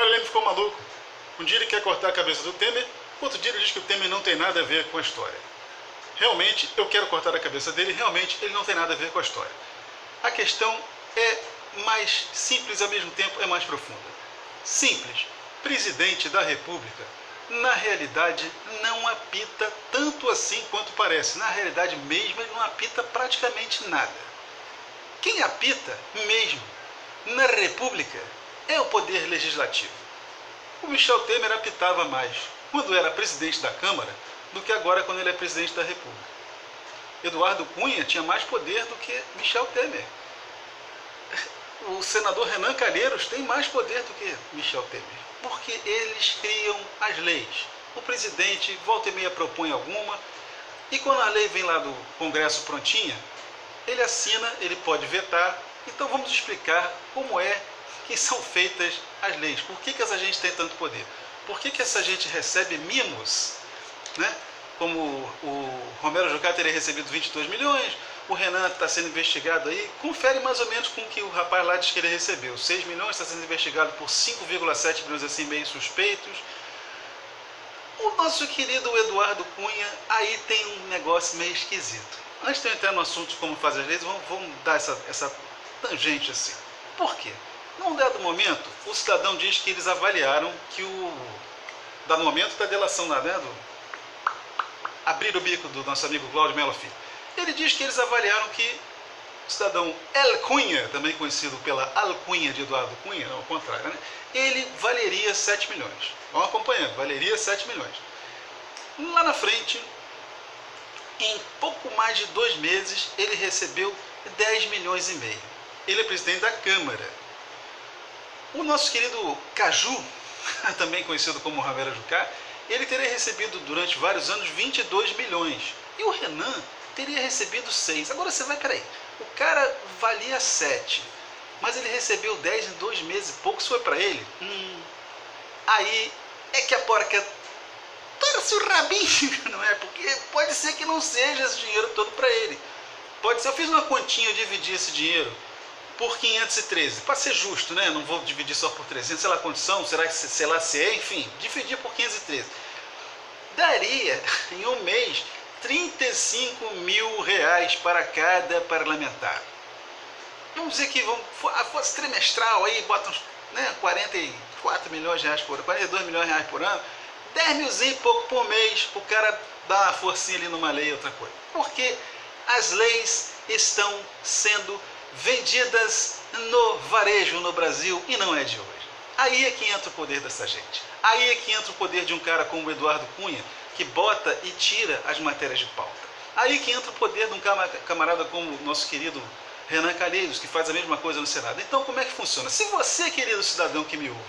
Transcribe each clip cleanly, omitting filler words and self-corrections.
Marilene ficou maluco. Um dia ele quer cortar a cabeça do Temer, outro dia ele diz que o Temer não tem nada a ver com a história. Realmente, eu quero cortar a cabeça dele, realmente ele não tem nada a ver com a história. A questão é mais simples e ao mesmo tempo é mais profunda. Simples. Presidente da República, na realidade, não apita tanto assim quanto parece. Na realidade mesmo, ele não apita praticamente nada. Quem apita mesmo na República é o Poder Legislativo. O Michel Temer apitava mais quando era presidente da Câmara do que agora quando ele é presidente da República. Eduardo Cunha tinha mais poder do que Michel Temer. O senador Renan Calheiros tem mais poder do que Michel Temer, porque eles criam as leis. O presidente volta e meia propõe alguma, e quando a lei vem lá do Congresso prontinha, ele assina, ele pode vetar. Então vamos explicar como é que são feitas as leis. Por que essa gente tem tanto poder? Por que essa gente recebe mimos, né? Como o Romero Jucá teria recebido 22 milhões, o Renan está sendo investigado aí, confere mais ou menos com o que o rapaz lá diz que ele recebeu. 6 milhões, está sendo investigado por 5,7 milhões assim meio suspeitos. O nosso querido Eduardo Cunha, aí tem um negócio meio esquisito. Antes de eu entrar no assunto de como fazer as leis, vamos dar essa tangente assim. Por quê? Num dado momento, o cidadão diz que eles avaliaram que dado momento da delação lá, né, abrir o bico do nosso amigo Cláudio Melo Filho. Ele diz que eles avaliaram que o cidadão El Cunha, também conhecido pela alcunha de Eduardo Cunha, não, ao contrário, né, ele valeria 7 milhões. Vão acompanhando, valeria 7 milhões. Lá na frente, em pouco mais de 2 meses, ele recebeu 10 milhões e meio. Ele é presidente da Câmara. O nosso querido Caju, também conhecido como Romero Jucá, ele teria recebido durante vários anos 22 milhões. E o Renan teria recebido 6. Agora você vai, peraí, o cara valia 7, mas ele recebeu 10 em 2 meses e pouco, isso foi para ele? Aí é que a porca torce o rabinho, não é? Porque pode ser que não seja esse dinheiro todo para ele. Pode ser, eu fiz uma continha, eu dividi esse dinheiro por 513, para ser justo, né? Não vou dividir só por 300, sei lá quantos são, será que sei lá se é, enfim, dividir por 513. Daria, em um mês, 35 mil reais para cada parlamentar. Vamos dizer que fosse trimestral, aí bota uns 44 milhões de reais por ano, 42 milhões de reais por ano, 10 milzinho e pouco por mês, o cara dá uma forcinha ali numa lei, outra coisa. Porque as leis estão sendo vendidas no varejo no Brasil e não é de hoje. Aí é que entra o poder dessa gente. Aí é que entra o poder de um cara como o Eduardo Cunha, que bota e tira as matérias de pauta. Aí que entra o poder de um camarada como o nosso querido Renan Calheiros, que faz a mesma coisa no Senado. Então como é que funciona? Se você, querido cidadão que me ouve,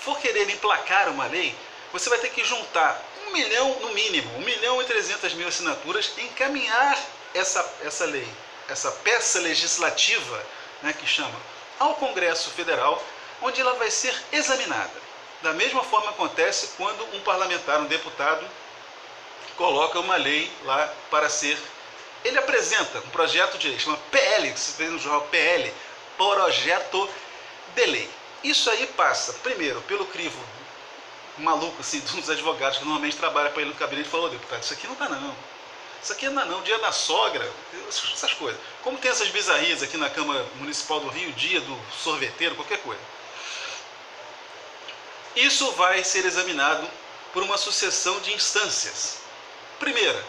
for querer emplacar uma lei, você vai ter que juntar 1 milhão, no mínimo, 1.300.000 assinaturas, encaminhar essa lei, essa peça legislativa, né, que chama, ao Congresso Federal, onde ela vai ser examinada. Da mesma forma acontece quando um parlamentar, um deputado, coloca uma lei lá para ser... Ele apresenta um projeto de lei, chama PL, que se vê no jornal PL, Projeto de Lei. Isso aí passa, primeiro, pelo crivo maluco, assim, dos advogados que normalmente trabalham para ele no gabinete e falou, deputado, isso aqui não dá não. Isso aqui não dá não, dia da sogra, essas coisas. Como tem essas bizarrias aqui na Câmara Municipal do Rio, dia do sorveteiro, qualquer coisa. Isso vai ser examinado por uma sucessão de instâncias. Primeira,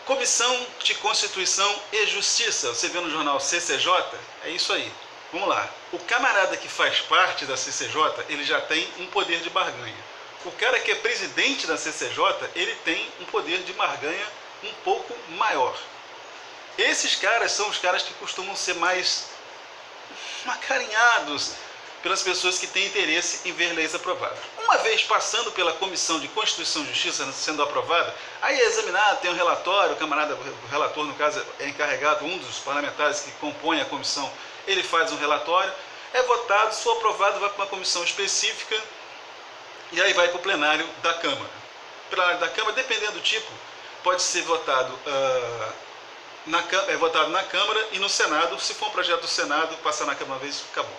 Comissão de Constituição e Justiça. Você vê no jornal CCJ? É isso aí. Vamos lá. O camarada que faz parte da CCJ, ele já tem um poder de barganha. O cara que é presidente da CCJ, ele tem um poder de barganha um pouco maior. Esses caras são os caras que costumam ser mais acarinhados pelas pessoas que têm interesse em ver leis aprovadas. Uma vez passando pela Comissão de Constituição e Justiça, sendo aprovada, aí é examinado, tem um relatório, o relator, no caso, é encarregado, um dos parlamentares que compõe a comissão, ele faz um relatório, é votado, se for aprovado, vai para uma comissão específica, e aí vai para o plenário da Câmara. O plenário da Câmara, dependendo do tipo, pode ser votado, votado na Câmara e no Senado. Se for um projeto do Senado, passar na Câmara uma vez, acabou.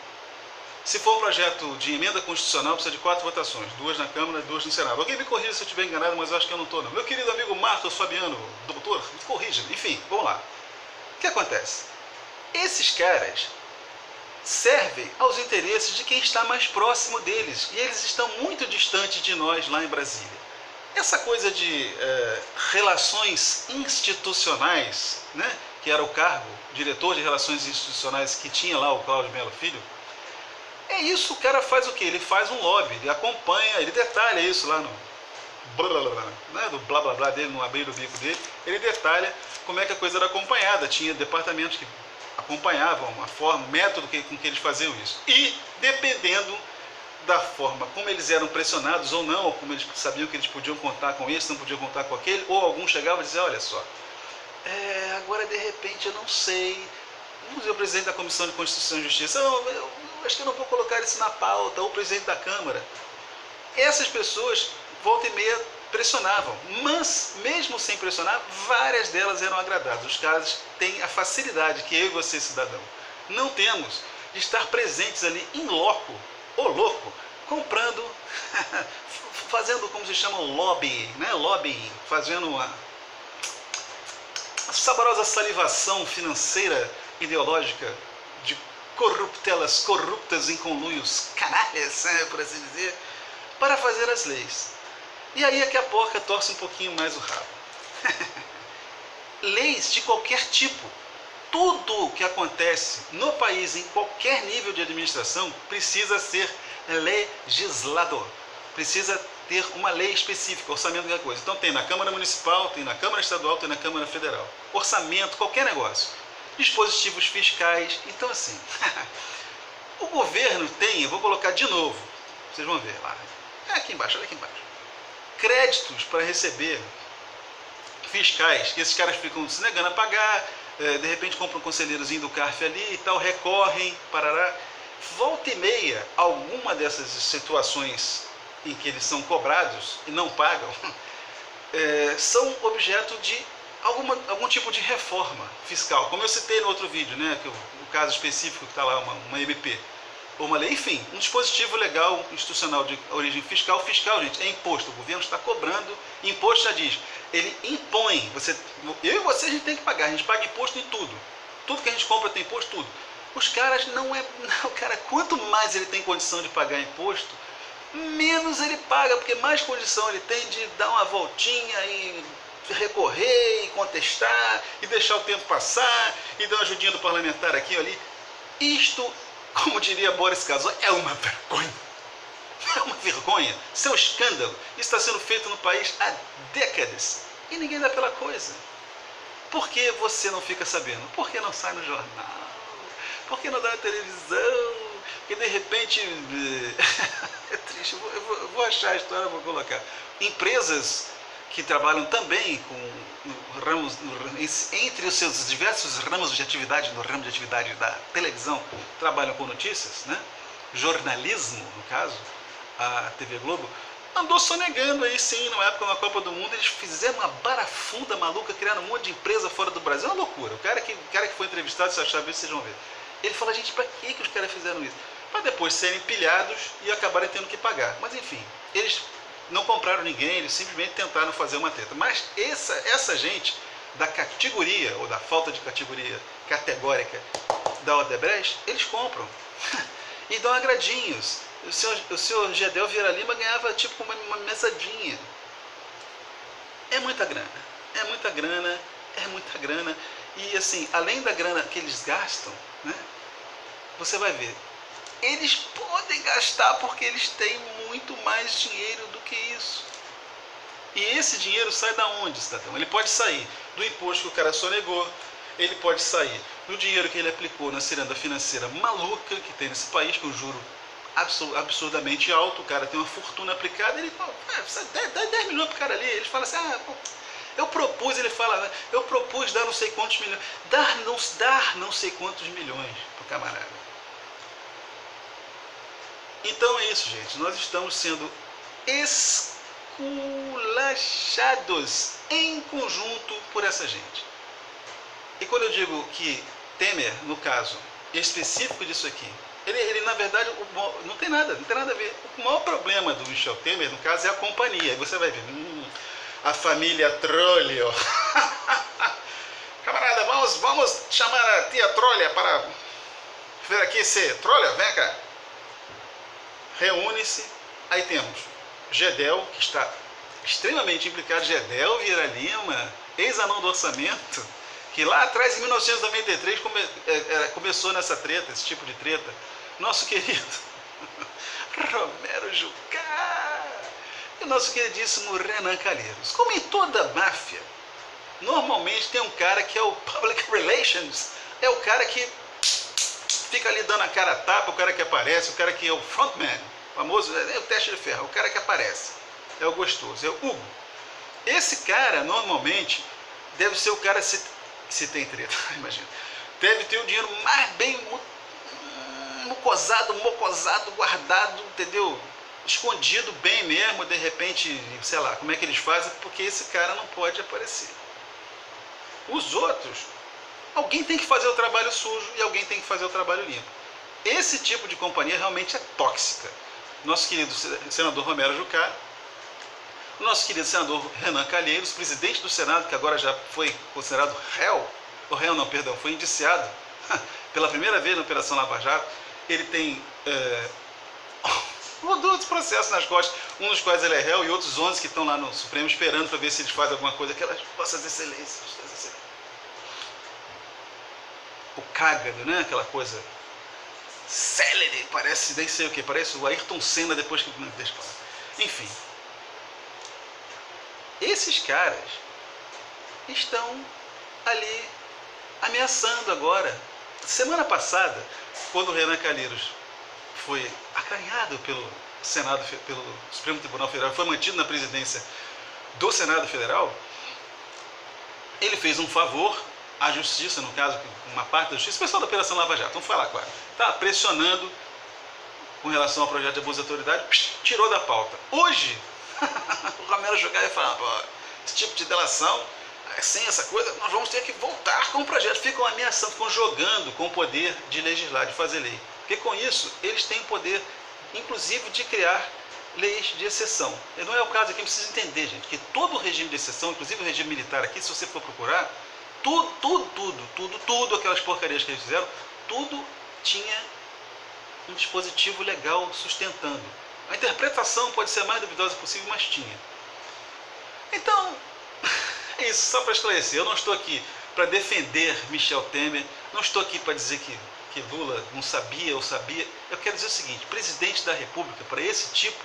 Se for um projeto de emenda constitucional, precisa de 4 votações, 2 na Câmara e 2 no Senado. Alguém me corrija se eu estiver enganado, mas eu acho que eu não estou, não. Meu querido amigo Marcos Fabiano, doutor, me corrija. Enfim, vamos lá. O que acontece? Esses caras servem aos interesses de quem está mais próximo deles, e eles estão muito distantes de nós lá em Brasília. Essa coisa de relações institucionais, né, que era o cargo, diretor de relações institucionais que tinha lá o Cláudio Melo Filho, é isso. O cara faz o quê? Ele faz um lobby, ele acompanha, ele detalha isso lá no blá blá blá, né, do blá blá blá dele, no abrir do bico dele, ele detalha como é que a coisa era acompanhada. Tinha departamentos que acompanhavam a forma, o método com que eles faziam isso. E dependendo da forma como eles eram pressionados ou não, ou como eles sabiam que eles podiam contar com esse, não podiam contar com aquele, ou algum chegava e dizia, olha só, agora de repente eu não sei, vamos dizer, o presidente da Comissão de Constituição e Justiça, eu acho que eu não vou colocar isso na pauta, ou o presidente da Câmara. Essas pessoas, volta e meia, pressionavam, mas mesmo sem pressionar, várias delas eram agradadas. Os caras têm a facilidade que eu e você, cidadão, não temos, de estar presentes ali em loco, ô louco, comprando, fazendo como se chama lobbying, né? Lobbying, fazendo uma saborosa salivação financeira, ideológica, de corruptelas corruptas em conluios canalhas, né, por assim dizer, para fazer as leis. E aí é que a porca torce um pouquinho mais o rabo. Leis de qualquer tipo. Tudo que acontece no país, em qualquer nível de administração, precisa ser legislador. Precisa ter uma lei específica, orçamento de coisa. Então tem na Câmara Municipal, tem na Câmara Estadual, tem na Câmara Federal. Orçamento, qualquer negócio. Dispositivos fiscais. Então assim, o governo tem, eu vou colocar de novo, vocês vão ver lá. Aqui embaixo, olha aqui embaixo. Créditos para receber fiscais, que esses caras ficam se negando a pagar, de repente compram um conselheirozinho do CARF ali e tal, recorrem, parará. Volta e meia, alguma dessas situações em que eles são cobrados e não pagam, são objeto de algum tipo de reforma fiscal, como eu citei no outro vídeo, né, que o caso específico que está lá, uma MP, ou uma lei, enfim, um dispositivo legal institucional de origem fiscal. Fiscal, gente, é imposto, o governo está cobrando, imposto já diz, ele impõe, eu e você a gente tem que pagar, a gente paga imposto em tudo que a gente compra tem imposto, tudo. Os caras não, cara, quanto mais ele tem condição de pagar imposto, menos ele paga, porque mais condição ele tem de dar uma voltinha e recorrer e contestar e deixar o tempo passar e dar uma ajudinha do parlamentar aqui ou ali. Isto, como diria Boris Casoy, é uma vergonha. É uma vergonha. Isso é um escândalo. Isso está sendo feito no país há décadas e ninguém dá pela coisa. Por que você não fica sabendo? Por que não sai no jornal? Por que não dá na televisão? Porque de repente é triste. Eu vou achar a história, vou colocar. Empresas que trabalham também com ramos, entre os seus diversos ramos de atividade, no ramo de atividade da televisão, trabalham com notícias, né? Jornalismo, no caso, a TV Globo, andou sonegando aí sim, na época da Copa do Mundo, eles fizeram uma barafunda maluca, criaram um monte de empresa fora do Brasil, é uma loucura. O cara que foi entrevistado, se achar isso, vocês vão ver. Ele fala, gente, pra que os caras fizeram isso? Para depois serem pilhados e acabarem tendo que pagar. Mas enfim, eles não compraram ninguém, eles simplesmente tentaram fazer uma treta. Mas essa gente da categoria, ou da falta de categoria categórica da Odebrecht, eles compram e dão agradinhos. O senhor Gedel Vieira Lima ganhava tipo uma mesadinha. É muita grana, é muita grana, é muita grana. E assim, além da grana que eles gastam, né, você vai ver, eles podem gastar porque eles têm muito mais dinheiro do que isso. E esse dinheiro sai da onde, cidadão? Ele pode sair do imposto que o cara sonegou, ele pode sair do dinheiro que ele aplicou na ciranda financeira maluca que tem nesse país, com juro absurdamente alto. O cara tem uma fortuna aplicada, ele fala, dá 10 milhões pro cara ali. Eles falam assim, eu propus, ele fala, eu propus dar não sei quantos milhões, dar não sei quantos milhões pro camarada. Então é isso, gente, nós estamos sendo esculachados em conjunto por essa gente. E quando eu digo que Temer, no caso específico disso aqui, Ele na verdade, não tem nada a ver. O maior problema do Michel Temer, no caso, é a companhia. Aí você vai ver, a família Trollio. Camarada, vamos chamar a tia Trolha para ver aqui se... Trolha, vem cá. Reúne-se. Aí temos Gedel, que está extremamente implicado. Gedel Vieira Lima, ex-anão do orçamento, que lá atrás, em 1993, começou nessa treta, esse tipo de treta. Nosso querido Romero Jucá e o nosso queridíssimo Renan Calheiros. Como em toda máfia, normalmente tem um cara que é o Public Relations, é o cara que fica ali dando a cara a tapa, o cara que aparece, o cara que é o frontman, famoso, é o teste de ferro, o cara que aparece, é o gostoso, é o Hugo. Esse cara, normalmente, deve ser o cara, se tem treta, imagina, deve ter o dinheiro mais bem mocosado, guardado, entendeu? Escondido bem mesmo, de repente, sei lá, como é que eles fazem, porque esse cara não pode aparecer. Os outros, alguém tem que fazer o trabalho sujo e alguém tem que fazer o trabalho limpo. Esse tipo de companhia realmente é tóxica. Nosso querido senador Romero Jucá, o nosso querido senador Renan Calheiros, presidente do Senado, que agora já foi considerado réu, ou réu não, perdão, foi indiciado pela primeira vez na Operação Lava Jato. Ele tem outros processos nas costas, um dos quais ele é réu e outros 11 que estão lá no Supremo esperando para ver se eles fazem alguma coisa, aquelas vossas excelências. O cágado, né? Aquela coisa célere, parece, nem sei o que, parece o Ayrton Senna depois que deixa falar. Enfim, esses caras estão ali ameaçando agora. Semana passada, quando o Renan Calheiros foi acanhado pelo Senado, pelo Supremo Tribunal Federal, foi mantido na presidência do Senado Federal, ele fez um favor à Justiça, no caso, uma parte da Justiça, o pessoal da Operação Lava Jato, vamos falar claro, está pressionando com relação ao projeto de abuso de autoridade, tirou da pauta. Hoje, o Romero Jucá ia falar, esse tipo de delação, sem essa coisa, nós vamos ter que voltar com o projeto. Ficam ameaçando, ficam jogando com o poder de legislar, de fazer lei. Porque com isso, eles têm o poder, inclusive, de criar leis de exceção. E não é o caso aqui, precisa entender, gente, que todo o regime de exceção, inclusive o regime militar aqui, se você for procurar, tudo, aquelas porcarias que eles fizeram, tudo tinha um dispositivo legal sustentando. A interpretação pode ser a mais duvidosa possível, mas tinha. Então, é isso, só para esclarecer, eu não estou aqui para defender Michel Temer, não estou aqui para dizer que Lula não sabia ou sabia. Eu quero dizer o seguinte, presidente da República, para esse tipo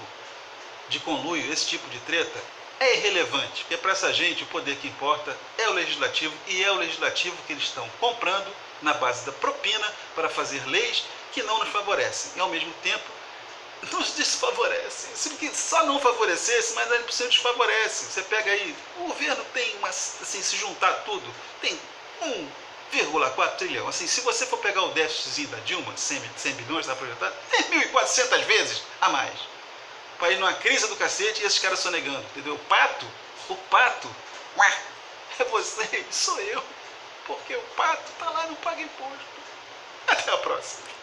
de conluio, esse tipo de treta, é irrelevante, porque para essa gente o poder que importa é o legislativo, e é o legislativo que eles estão comprando na base da propina para fazer leis que não nos favorecem e ao mesmo tempo nos desfavorecem. Se só não favorecesse, mas ainda por cima desfavorece. Você pega aí, o governo tem assim, se juntar tudo, tem 1,4 trilhão. Assim, se você for pegar o déficit da Dilma, de 100 bilhões, está projetado, é 1.400 vezes a mais. Para ir numa crise do cacete e esses caras sonegando, entendeu? O pato, é você, sou eu, porque o pato tá lá e não paga imposto. Até a próxima.